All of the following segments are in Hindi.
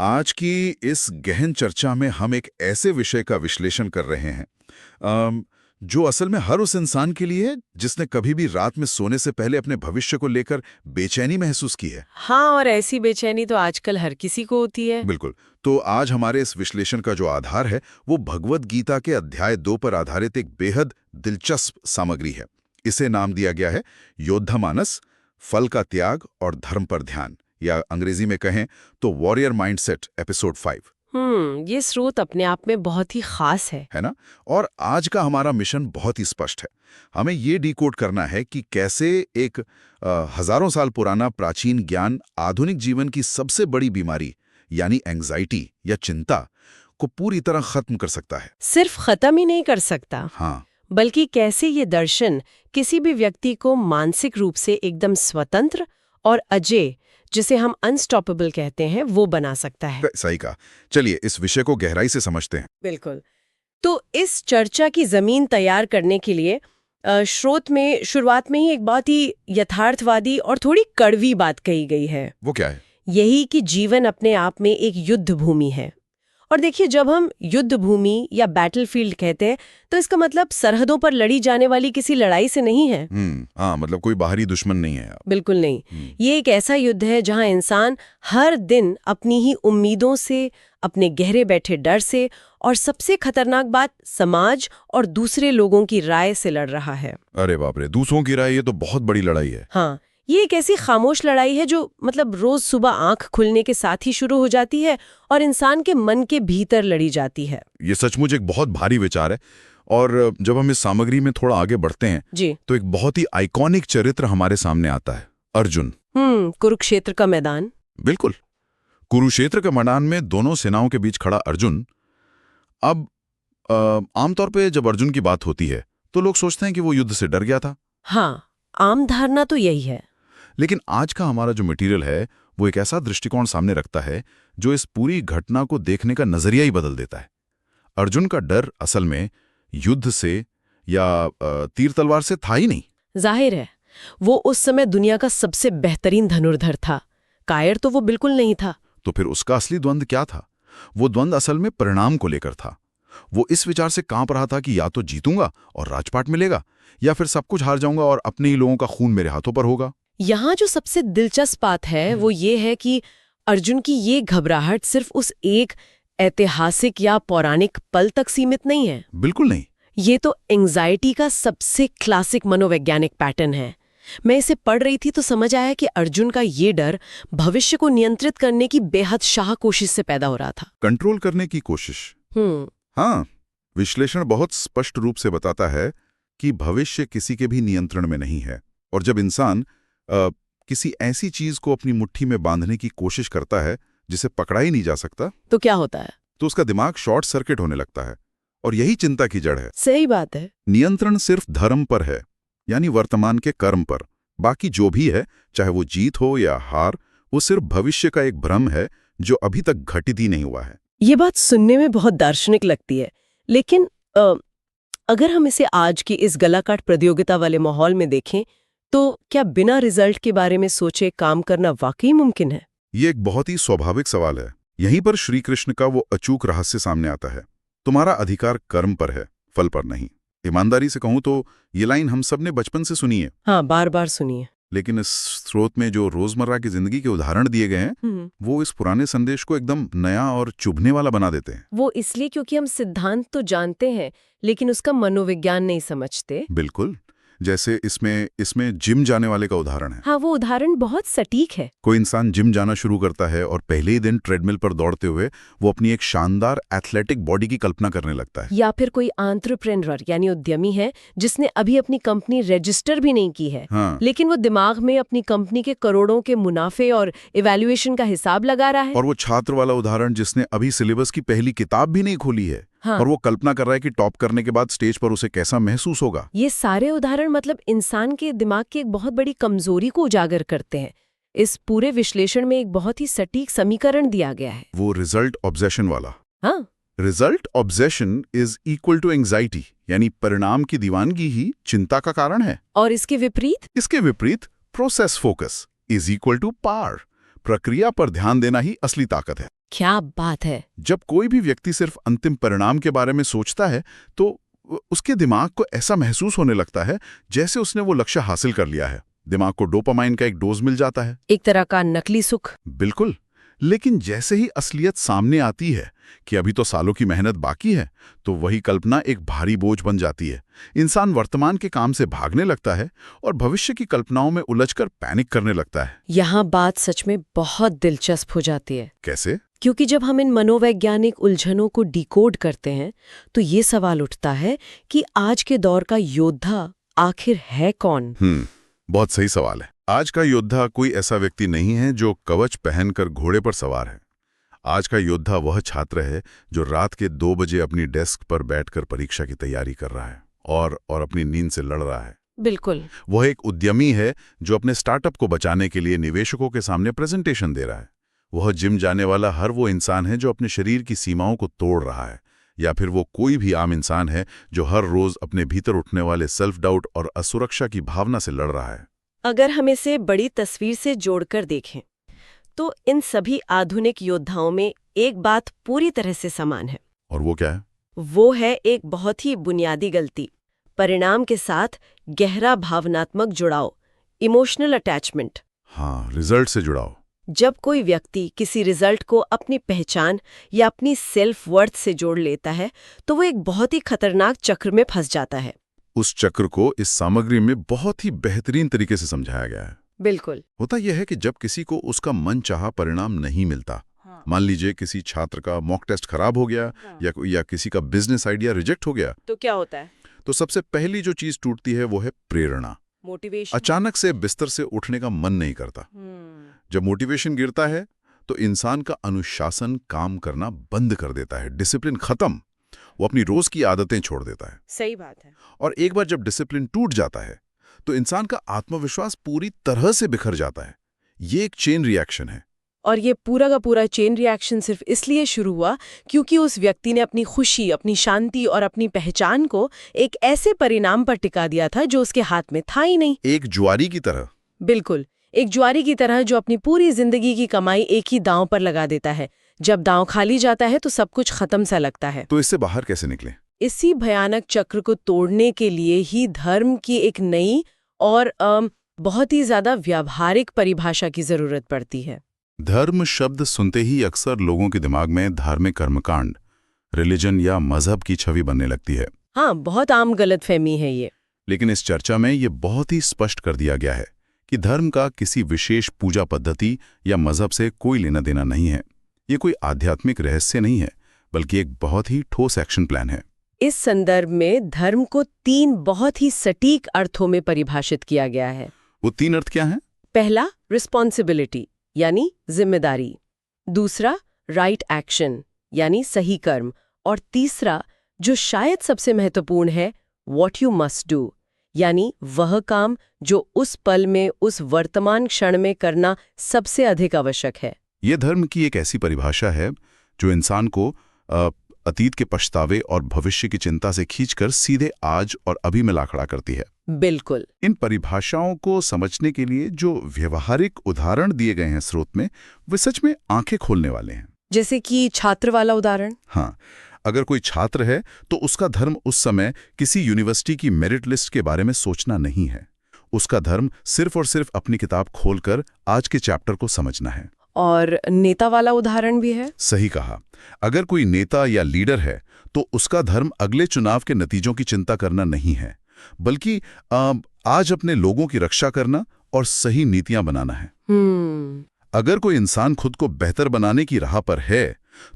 आज की इस गहन चर्चा में हम एक ऐसे विषय का विश्लेषण कर रहे हैं जो असल में हर उस इंसान के लिए है जिसने कभी भी रात में सोने से पहले अपने भविष्य को लेकर बेचैनी महसूस की है। हाँ, और ऐसी बेचैनी तो आजकल हर किसी को होती है। बिल्कुल। तो आज हमारे इस विश्लेषण का जो आधार है वो भगवद गीता के अध्याय 2 पर आधारित एक बेहद दिलचस्प सामग्री है। इसे नाम दिया गया है योद्धामानस, फल का त्याग और धर्म पर ध्यान, या अंग्रेजी में कहें तो वॉरियर माइंडसेट एपिसोड 5। ये स्रोत अपने आप में बहुत ही खास है ना? और आज का हमारा मिशन बहुत ही स्पष्ट है। हमें ये डिकोड करना है कि कैसे एक हजारों साल पुराना प्राचीन ज्ञान आधुनिक जीवन की सबसे बड़ी बीमारी यानी एंग्जाइटी या चिंता को पूरी तरह खत्म कर सकता है। सिर्फ खत्म ही नहीं कर सकता, हाँ, बल्कि कैसे ये दर्शन किसी भी व्यक्ति को मानसिक रूप से एकदम स्वतंत्र और अजेय, जिसे हम अनस्टॉपेबल कहते हैं, वो बना सकता है। सही कहा। चलिए इस विषय को गहराई से समझते हैं। बिल्कुल। तो इस चर्चा की जमीन तैयार करने के लिए स्रोत में शुरुआत में ही एक बहुत ही यथार्थवादी और थोड़ी कड़वी बात कही गई है। वो क्या है? यही कि जीवन अपने आप में एक युद्ध भूमि है। और देखिए, जब हम युद्ध भूमि या बैटलफील्ड कहते हैं तो इसका मतलब सरहदों पर लड़ी जाने वाली किसी लड़ाई से नहीं है। हाँ, मतलब कोई बाहरी दुश्मन नहीं है। बिल्कुल नहीं। ये एक ऐसा युद्ध है जहां इंसान हर दिन अपनी ही उम्मीदों से, अपने गहरे बैठे डर से और सबसे खतरनाक बात समाज और दूसरे लोगों की राय से लड़ रहा है। अरे बाप रे, दूसरों की राय, ये तो बहुत बड़ी लड़ाई है। हाँ, ये एक ऐसी खामोश लड़ाई है जो मतलब रोज सुबह आंख खुलने के साथ ही शुरू हो जाती है और इंसान के मन के भीतर लड़ी जाती है। ये सचमुच एक बहुत भारी विचार है। और जब हम इस सामग्री में थोड़ा आगे बढ़ते हैं जी, तो एक बहुत ही आइकॉनिक चरित्र हमारे सामने आता है, अर्जुन। कुरुक्षेत्र का मैदान। बिल्कुल, कुरुक्षेत्र के मैदान में दोनों सेनाओं के बीच खड़ा अर्जुन। अब आमतौर पे जब अर्जुन की बात होती है तो लोग सोचते हैं कि वो युद्ध से डर गया था। हाँ, आम धारणा तो यही है। लेकिन आज का हमारा जो मटेरियल है वो एक ऐसा दृष्टिकोण सामने रखता है जो इस पूरी घटना को देखने का नजरिया ही बदल देता है। अर्जुन का डर असल में युद्ध से या तीर तलवार से था ही नहीं। जाहिर है, वो उस समय दुनिया का सबसे बेहतरीन धनुर्धर था। कायर तो वो बिल्कुल नहीं था। तो फिर उसका असली द्वंद्व क्या था? वो द्वंद्व असल में परिणाम को लेकर था। वो इस विचार से कांप रहा था कि या तो जीतूंगा और राजपाट मिलेगा, या फिर सब कुछ हार जाऊंगा और अपने ही लोगों का खून मेरे हाथों पर होगा। यहाँ जो सबसे दिलचस्प बात है वो ये है कि अर्जुन की ये घबराहट सिर्फ उस एक ऐतिहासिक या पौराणिक पल तक सीमित नहीं है। बिल्कुल नहीं। ये तो एंग्जाइटी का सबसे क्लासिक मनोवैज्ञानिक पैटर्न है। मैं इसे पढ़ रही थी तो समझ आया कि अर्जुन का ये डर भविष्य को नियंत्रित करने की बेहद शाह कोशिश से पैदा हो रहा था। कंट्रोल करने की कोशिश। हाँ, विश्लेषण बहुत स्पष्ट रूप से बताता है कि भविष्य किसी के भी नियंत्रण में नहीं है। और जब इंसान किसी ऐसी चीज को अपनी मुट्ठी में बांधने की कोशिश करता है जिसे पकड़ा ही नहीं जा सकता, तो क्या होता है? तो उसका दिमाग शॉर्ट सर्किट होने लगता है। और यही चिंता की जड़ है। सही बात है। नियंत्रण सिर्फ धर्म पर है, यानी वर्तमान के कर्म पर। बाकी जो भी है, चाहे वो जीत हो या हार, वो सिर्फ भविष्य का एक भ्रम है जो अभी तक घटित ही नहीं हुआ है। ये बात सुनने में बहुत दार्शनिक लगती है, लेकिन अगर हम इसे आज की इस गलाकाट प्रतियोगिता वाले माहौल में देखें तो क्या बिना रिजल्ट के बारे में सोचे काम करना वाकई मुमकिन है? ये एक बहुत ही स्वाभाविक सवाल है। यहीं पर श्री कृष्ण का वो अचूक रहस्य सामने आता है। तुम्हारा अधिकार कर्म पर है, फल पर नहीं। ईमानदारी से कहूं तो ये लाइन हम सब ने बचपन से सुनी है। हाँ, बार बार सुनिए। लेकिन इस स्रोत में जो रोजमर्रा की जिंदगी के उदाहरण दिए गए हैं वो इस पुराने संदेश को एकदम नया और चुभने वाला बना देते हैं। वो इसलिए क्योंकि हम सिद्धांत तो जानते हैं लेकिन उसका मनोविज्ञान नहीं समझते। बिल्कुल, जैसे इसमें जिम जाने वाले का उदाहरण है। हाँ, वो उदाहरण बहुत सटीक है। कोई इंसान जिम जाना शुरू करता है और पहले ही दिन ट्रेडमिल पर दौड़ते हुए वो अपनी एक शानदार एथलेटिक बॉडी की कल्पना करने लगता है। या फिर कोई एंटरप्रेन्योर यानी उद्यमी है जिसने अभी अपनी कंपनी रजिस्टर भी नहीं की है। हाँ। लेकिन वो दिमाग में अपनी कंपनी के करोड़ों के मुनाफे और इवैल्यूएशन का हिसाब लगा रहा है। और वो छात्र वाला उदाहरण जिसने अभी सिलेबस की पहली किताब भी नहीं खोली है। हाँ। और वो कल्पना कर रहा है कि टॉप करने के बाद स्टेज पर उसे कैसा महसूस होगा। ये सारे उदाहरण मतलब इंसान के दिमाग की एक बहुत बड़ी कमजोरी को उजागर करते हैं। इस पूरे विश्लेषण में एक बहुत ही सटीक समीकरण दिया गया है, वो रिजल्ट ऑब्सेशन वाला। हाँ, result obsession is equal to anxiety, यानी परिणाम की दीवानगी ही चिंता का कारण है। और इसके विपरीत process focus is equal to power, प्रक्रिया पर ध्यान देना ही असली ताकत है। क्या बात है। जब कोई भी व्यक्ति सिर्फ अंतिम परिणाम के बारे में सोचता है तो उसके दिमाग को ऐसा महसूस होने लगता है जैसे उसने वो लक्ष्य हासिल कर लिया है। दिमाग को डोपामाइन का एक डोज मिल जाता है, एक तरह का नकली सुख। बिल्कुल। लेकिन जैसे ही असलियत सामने आती है कि अभी तो सालों की मेहनत बाकी है, तो वही कल्पना एक भारी बोझ बन जाती है। इंसान वर्तमान के काम से भागने लगता है और भविष्य की कल्पनाओं में उलझकर पैनिक करने लगता है। यहाँ बात सच में बहुत दिलचस्प हो जाती है। कैसे? क्योंकि जब हम इन मनोवैज्ञानिक उलझनों को डिकोड करते हैं तो ये सवाल उठता है कि आज के दौर का योद्धा आखिर है कौन? बहुत सही सवाल है। आज का योद्धा कोई ऐसा व्यक्ति नहीं है जो कवच पहनकर घोड़े पर सवार है। आज का योद्धा वह छात्र है जो रात के 2 बजे अपनी डेस्क पर बैठकर परीक्षा की तैयारी कर रहा है और अपनी नींद से लड़ रहा है। बिल्कुल। वह एक उद्यमी है जो अपने स्टार्टअप को बचाने के लिए निवेशकों के सामने प्रेजेंटेशन दे रहा है। वह जिम जाने वाला हर वो इंसान है जो अपने शरीर की सीमाओं को तोड़ रहा है। या फिर वो कोई भी आम इंसान है जो हर रोज अपने भीतर उठने वाले सेल्फ डाउट और असुरक्षा की भावना से लड़ रहा है। अगर हम इसे बड़ी तस्वीर से जोड़कर देखें तो इन सभी आधुनिक योद्धाओं में एक बात पूरी तरह से समान है। और वो क्या है? वो है एक बहुत ही बुनियादी गलती, परिणाम के साथ गहरा भावनात्मक जुड़ाव, इमोशनल अटैचमेंट। हाँ, रिजल्ट से जुड़ाव। जब कोई व्यक्ति किसी रिजल्ट को अपनी पहचान या अपनी सेल्फ वर्थ से जोड़ लेता है तो वो एक बहुत ही खतरनाक चक्र में फंस जाता है। उस चक्र को इस सामग्री में बहुत ही बेहतरीन तरीके से समझाया गया है। बिल्कुल। होता यह है कि जब किसी को उसका मनचाहा परिणाम नहीं मिलता, मान लीजिए किसी छात्र का मॉक टेस्ट खराब हो गया या किसी का बिजनेस आइडिया रिजेक्ट हो गया, तो क्या होता है? तो सबसे पहली जो चीज टूटती है वो है प्रेरणा, मोटिवेशन। अचानक से बिस्तर से उठने का मन नहीं करता। जब मोटिवेशन गिरता है तो इंसान का अनुशासन काम करना बंद कर देता है, डिसिप्लिन खत्म। वो अपनी रोज की आदतें छोड़ देता है। सही बात है। और एक बार जब डिसिप्लिन टूट जाता है तो इंसान का आत्मविश्वास पूरी तरह से बिखर जाता है। ये एक चेन रिएक्शन है। और ये पूरा का पूरा चेन रिएक्शन सिर्फ इसलिए शुरू हुआ क्योंकि उस व्यक्ति ने अपनी खुशी, अपनी शांति और अपनी पहचान को एक ऐसे परिणाम पर टिका दिया था जो उसके हाथ में था ही नहीं। एक जुआरी की तरह। बिल्कुल, एक जुआरी की तरह जो अपनी पूरी जिंदगी की कमाई एक ही दांव पर लगा देता है। जब दांव खाली जाता है तो सब कुछ खत्म सा लगता है। तो इससे बाहर कैसे निकले? इसी भयानक चक्र को तोड़ने के लिए ही धर्म की एक नई और बहुत ही ज्यादा व्यावहारिक परिभाषा की जरूरत पड़ती है। धर्म शब्द सुनते ही अक्सर लोगों के दिमाग में धार्मिक कर्मकांड, रिलीजन या मजहब की छवि बनने लगती है। हाँ, बहुत आम गलतफहमी है ये। लेकिन इस चर्चा में ये बहुत ही स्पष्ट कर दिया गया है कि धर्म का किसी विशेष पूजा पद्धति या मजहब से कोई लेना देना नहीं है। ये कोई आध्यात्मिक रहस्य नहीं है, बल्कि एक बहुत ही ठोस एक्शन प्लान है। इस संदर्भ में धर्म को 3 बहुत ही सटीक अर्थों में परिभाषित किया गया है। वो 3 अर्थ क्या हैं? पहला, रिस्पॉन्सिबिलिटी यानी जिम्मेदारी। दूसरा, राइट एक्शन यानी सही कर्म। और तीसरा, जो शायद सबसे महत्वपूर्ण है, व्हाट यू मस्ट डू यानी वह काम जो उस पल में, उस वर्तमान क्षण में करना सबसे अधिक आवश्यक है। ये धर्म की एक ऐसी परिभाषा है जो इंसान को अतीत के पछतावे और भविष्य की चिंता से खींचकर सीधे आज और अभी में ला खड़ा करती है। बिल्कुल। इन परिभाषाओं को समझने के लिए जो व्यवहारिक उदाहरण दिए गए हैं स्रोत में, वे सच में आंखें खोलने वाले हैं। जैसे कि छात्र वाला उदाहरण। हाँ, अगर कोई छात्र है तो उसका धर्म उस समय किसी यूनिवर्सिटी की मेरिट लिस्ट के बारे में सोचना नहीं है। उसका धर्म सिर्फ और सिर्फ अपनी किताब खोलकर आज के चैप्टर को समझना है। और नेता वाला उदाहरण भी है। सही कहा। अगर कोई नेता या लीडर है तो उसका धर्म अगले चुनाव के नतीजों की चिंता करना नहीं है, बल्कि आज अपने लोगों की रक्षा करना और सही नीतियां बनाना है। अगर कोई इंसान खुद को बेहतर बनाने की राह पर है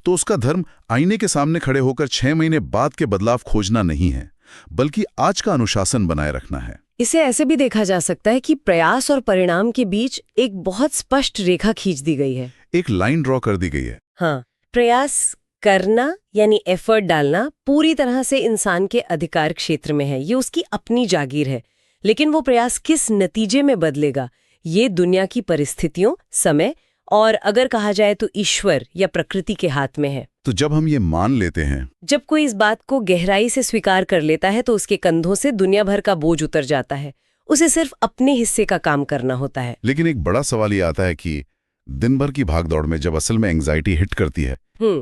तो उसका धर्म आईने के सामने खड़े होकर 6 महीने बाद के बदलाव खोजना नहीं है, बल्कि आज का अनुशासन बनाए रखना है। इसे ऐसे भी देखा जा सकता है कि प्रयास और परिणाम के बीच एक बहुत स्पष्ट रेखा खींच दी गई है। एक लाइन ड्रॉ कर दी गई है। हाँ, प्रयास करना यानी एफर्ट डालना पूरी तरह से इंसान के अधिकार क्षेत्र में है। ये उसकी अपनी जागीर है। लेकिन वो प्रयास किस नतीजे में बदलेगा, ये दुनिया की परिस्थितियों, समय और अगर कहा जाए तो ईश्वर या प्रकृति के हाथ में है। तो जब हम ये मान लेते हैं, जब कोई इस बात को गहराई से स्वीकार कर लेता है तो उसके कंधों से दुनिया भर का बोझ उतर जाता है। उसे सिर्फ अपने हिस्से का काम करना होता है। लेकिन एक बड़ा सवाल ये आता है कि दिन भर की भागदौड़ में जब असल में एंग्जाइटी हिट करती है,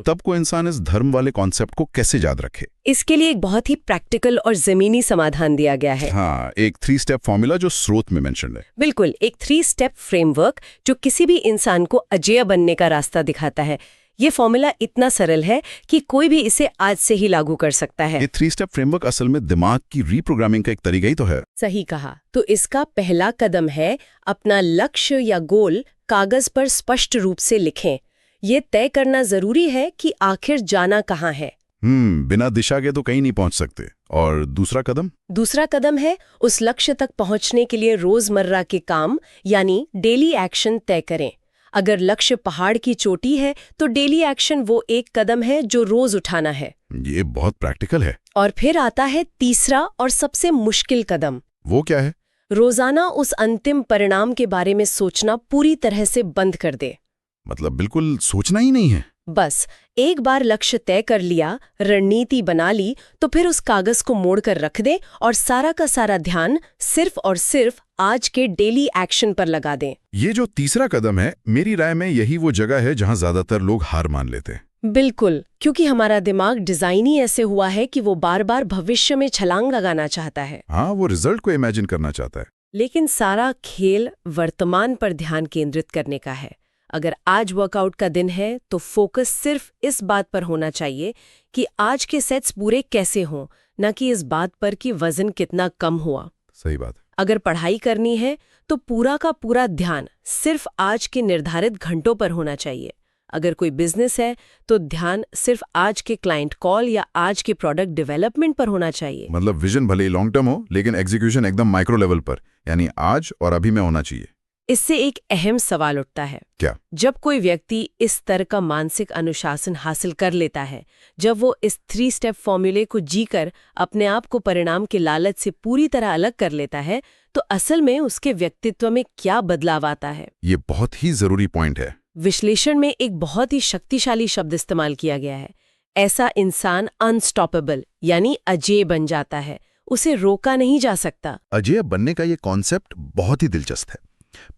तब को इंसान इस धर्म वाले कॉन्सेप्ट को कैसे याद रखे? इसके लिए एक बहुत ही प्रैक्टिकल और जमीनी समाधान दिया गया है। हाँ, एक 3 स्टेप फॉर्मूला जो स्रोत में मेंशन है। बिल्कुल, एक 3 स्टेप फ्रेमवर्क जो किसी भी इंसान को अजेय बनने का रास्ता दिखाता है। ये फॉर्मूला इतना सरल है कि कोई भी इसे आज से ही लागू कर सकता है। ये 3 स्टेप फ्रेमवर्क असल में दिमाग की रीप्रोग्रामिंग का एक तरीका ही तो है। सही कहा। तो इसका पहला कदम है अपना लक्ष्य या गोल कागज पर स्पष्ट रूप से लिखें। ये तय करना जरूरी है कि आखिर जाना कहाँ है। बिना दिशा के तो कहीं नहीं पहुंच सकते। और दूसरा कदम? दूसरा कदम है उस लक्ष्य तक पहुंचने के लिए रोजमर्रा के काम यानी डेली एक्शन तय करें। अगर लक्ष्य पहाड़ की चोटी है तो डेली एक्शन वो एक कदम है जो रोज उठाना है। ये बहुत प्रैक्टिकल है। और फिर आता है तीसरा और सबसे मुश्किल कदम। वो क्या है? रोजाना उस अंतिम परिणाम के बारे में सोचना पूरी तरह से बंद कर दे। मतलब बिल्कुल सोचना ही नहीं है? बस एक बार लक्ष्य तय कर लिया, रणनीति बना ली, तो फिर उस कागज को मोड़कर रख दे और सारा का सारा ध्यान सिर्फ और सिर्फ आज के डेली एक्शन पर लगा दें। ये जो तीसरा कदम है, मेरी राय में यही वो जगह है जहां ज्यादातर लोग हार मान लेते हैं। बिल्कुल, क्योंकि हमारा दिमाग डिजाइन ही ऐसे हुआ है कि वो बार बार भविष्य में छलांग लगाना चाहता है। हाँ, वो रिजल्ट को इमेजिन करना चाहता है। लेकिन सारा खेल वर्तमान पर ध्यान केंद्रित करने का है। अगर आज वर्कआउट का दिन है तो फोकस सिर्फ इस बात पर होना चाहिए कि आज के सेट्स पूरे कैसे हों, न कि इस बात पर कि वजन कितना कम हुआ। सही बात है। अगर पढ़ाई करनी है तो पूरा का पूरा ध्यान सिर्फ आज के निर्धारित घंटों पर होना चाहिए। अगर कोई बिजनेस है तो ध्यान सिर्फ आज के क्लाइंट कॉल या आज के प्रोडक्ट डेवलपमेंट पर होना चाहिए। मतलब विजन भले ही लॉन्ग टर्म हो, लेकिन एग्जीक्यूशन एकदम माइक्रो लेवल पर, यानी आज और अभी में होना चाहिए। इससे एक अहम सवाल उठता है। क्या? जब कोई व्यक्ति इस स्तर का मानसिक अनुशासन हासिल कर लेता है, जब वो इस 3 स्टेप फॉर्मूले को जीकर अपने आप को परिणाम के लालच से पूरी तरह अलग कर लेता है, तो असल में उसके व्यक्तित्व में क्या बदलाव आता है? ये बहुत ही जरूरी पॉइंट है। विश्लेषण में एक बहुत ही शक्तिशाली शब्द इस्तेमाल किया गया है। ऐसा इंसान अनस्टॉपेबल यानी अजेय बन जाता है, उसे रोका नहीं जा सकता। अजेय बनने का ये कॉन्सेप्ट बहुत ही दिलचस्प है।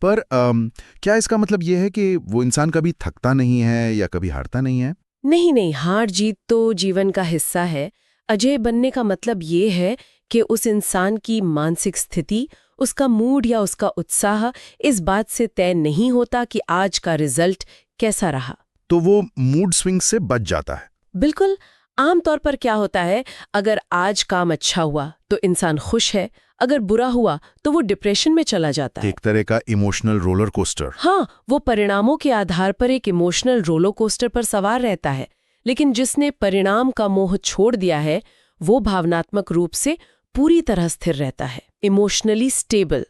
पर क्या इसका मतलब ये है कि वो इंसान कभी थकता नहीं है या कभी हारता नहीं है? नहीं, हार जीत तो जीवन का हिस्सा है। अजेय बनने का मतलब ये है कि उस इंसान की मानसिक स्थिति, उसका मूड या उसका उत्साह इस बात से तय नहीं होता कि आज का रिजल्ट कैसा रहा। तो वो मूड स्विंग से बच जाता है। बिल्कुल। आमतौर पर क्या होता है, अगर आज काम अच्छा हुआ तो इंसान खुश है, अगर बुरा हुआ तो वो डिप्रेशन में चला जाता है। एक तरह का इमोशनल रोलर कोस्टर। हाँ, वो परिणामों के आधार पर एक इमोशनल रोलर कोस्टर पर सवार रहता है। लेकिन जिसने परिणाम का मोह छोड़ दिया है, वो भावनात्मक रूप से पूरी तरह स्थिर रहता है, इमोशनली स्टेबल।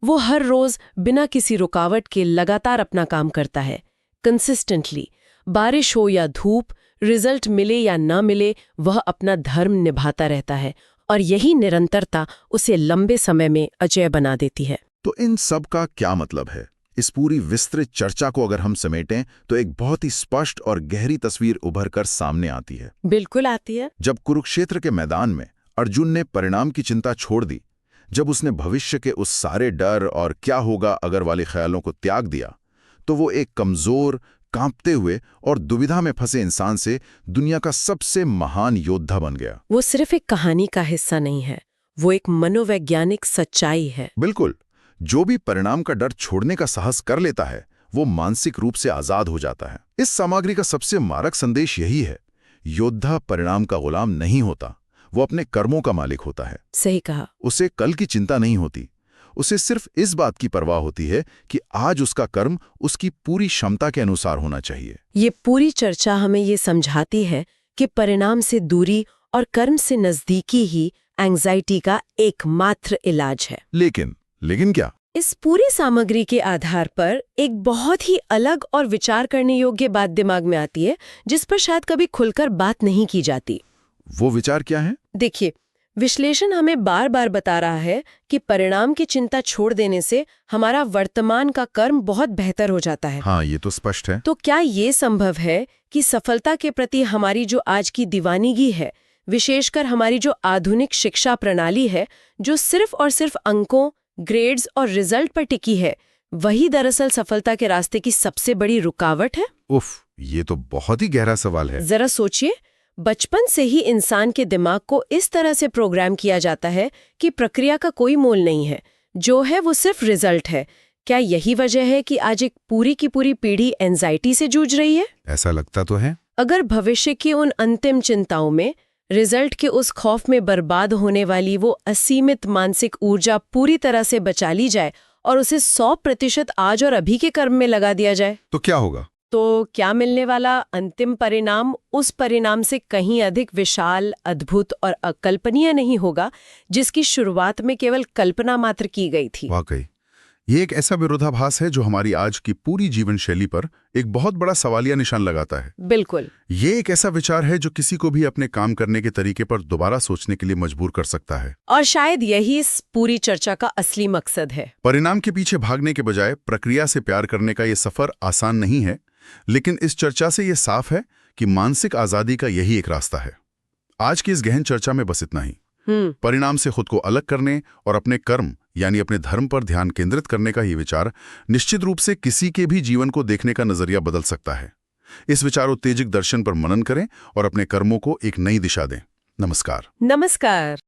वो हर रोज बिना किसी रुकावट के लगातार अपना काम करता है, कंसिस्टेंटली। बारिश हो या धूप, रिजल्ट मिले या ना मिले, वह अपना धर्म निभाता रहता है और यही निरंतरता उसे लंबे समय में अजेय बना देती है। तो इन सब का क्या मतलब है? इस पूरी विस्तृत चर्चा को अगर हम समेटें तो एक बहुत ही स्पष्ट और गहरी तस्वीर उभर कर सामने आती है। बिल्कुल आती है। जब कुरुक्षेत्र के मैदान में अर्जुन ने परिणाम की चिंता छोड़ दी, जब उसने भविष्य के उस सारे डर और क्या होगा अगर वाले ख्यालों को त्याग दिया, तो वो एक कमजोर, कांपते हुए और दुविधा में फंसे इंसान से दुनिया का सबसे महान योद्धा बन गया। वो सिर्फ एक कहानी का हिस्सा नहीं है, वो एक मनोवैज्ञानिक सच्चाई है। बिल्कुल। जो भी परिणाम का डर छोड़ने का साहस कर लेता है, वो मानसिक रूप से आजाद हो जाता है। इस सामग्री का सबसे मारक संदेश यही है, योद्धा परिणाम का गुलाम नहीं होता, वो अपने कर्मों का मालिक होता है। सही कहा। उसे कल की चिंता नहीं होती, उसे सिर्फ इस बात की परवाह होती है कि आज उसका कर्म उसकी पूरी क्षमता के अनुसार होना चाहिए। ये पूरी चर्चा हमें ये समझाती है कि परिणाम से दूरी और कर्म से नजदीकी ही एंग्जाइटी का एकमात्र इलाज है। लेकिन क्या? इस पूरी सामग्री के आधार पर एक बहुत ही अलग और विचार करने योग्य बात दिमाग में आती है, जिस पर शायद कभी खुलकर बात नहीं की जाती। वो विचार क्या है? देखिए, विश्लेषण हमें बार बार बता रहा है कि परिणाम की चिंता छोड़ देने से हमारा वर्तमान का कर्म बहुत बेहतर हो जाता है। हाँ, ये तो स्पष्ट है। तो क्या ये संभव है कि सफलता के प्रति हमारी जो आज की दीवानगी है, विशेषकर हमारी जो आधुनिक शिक्षा प्रणाली है, जो सिर्फ और सिर्फ अंकों, ग्रेड्स और रिजल्ट पर टिकी है, वही दरअसल सफलता के रास्ते की सबसे बड़ी रुकावट है? उफ, ये तो बहुत ही गहरा सवाल है। जरा सोचिए, बचपन से ही इंसान के दिमाग को इस तरह से प्रोग्राम किया जाता है कि प्रक्रिया का कोई मोल नहीं है, जो है वो सिर्फ रिजल्ट है। क्या यही वजह है कि आज एक पूरी की पूरी पीढ़ी एंजाइटी से जूझ रही है? ऐसा लगता तो है। अगर भविष्य की उन अंतिम चिंताओं में, रिजल्ट के उस खौफ में बर्बाद होने वाली वो असीमित मानसिक ऊर्जा पूरी तरह से बचा ली जाए और उसे 100% आज और अभी के कर्म में लगा दिया जाए, तो क्या होगा? तो क्या मिलने वाला अंतिम परिणाम उस परिणाम से कहीं अधिक विशाल, अद्भुत और अकल्पनीय नहीं होगा, जिसकी शुरुआत में केवल कल्पना मात्र की गई थी। वाकई ये एक ऐसा विरोधाभास है जो हमारी आज की पूरी जीवन शैली पर एक बहुत बड़ा सवालिया निशान लगाता है। बिल्कुल। ये एक ऐसा विचार है जो किसी को भी अपने काम करने के तरीके पर दोबारा सोचने के लिए मजबूर कर सकता है। और शायद यही इस पूरी चर्चा का असली मकसद है। परिणाम के पीछे भागने के बजाय प्रक्रिया से प्यार करने का ये सफर आसान नहीं है, लेकिन इस चर्चा से ये साफ है कि मानसिक आजादी का यही एक रास्ता है। आज की इस गहन चर्चा में बस इतना ही। परिणाम से खुद को अलग करने और अपने कर्म यानी अपने धर्म पर ध्यान केंद्रित करने का ये विचार निश्चित रूप से किसी के भी जीवन को देखने का नजरिया बदल सकता है। इस विचारोत्तेजक दर्शन पर मनन करें और अपने कर्मों को एक नई दिशा दें। नमस्कार। नमस्कार।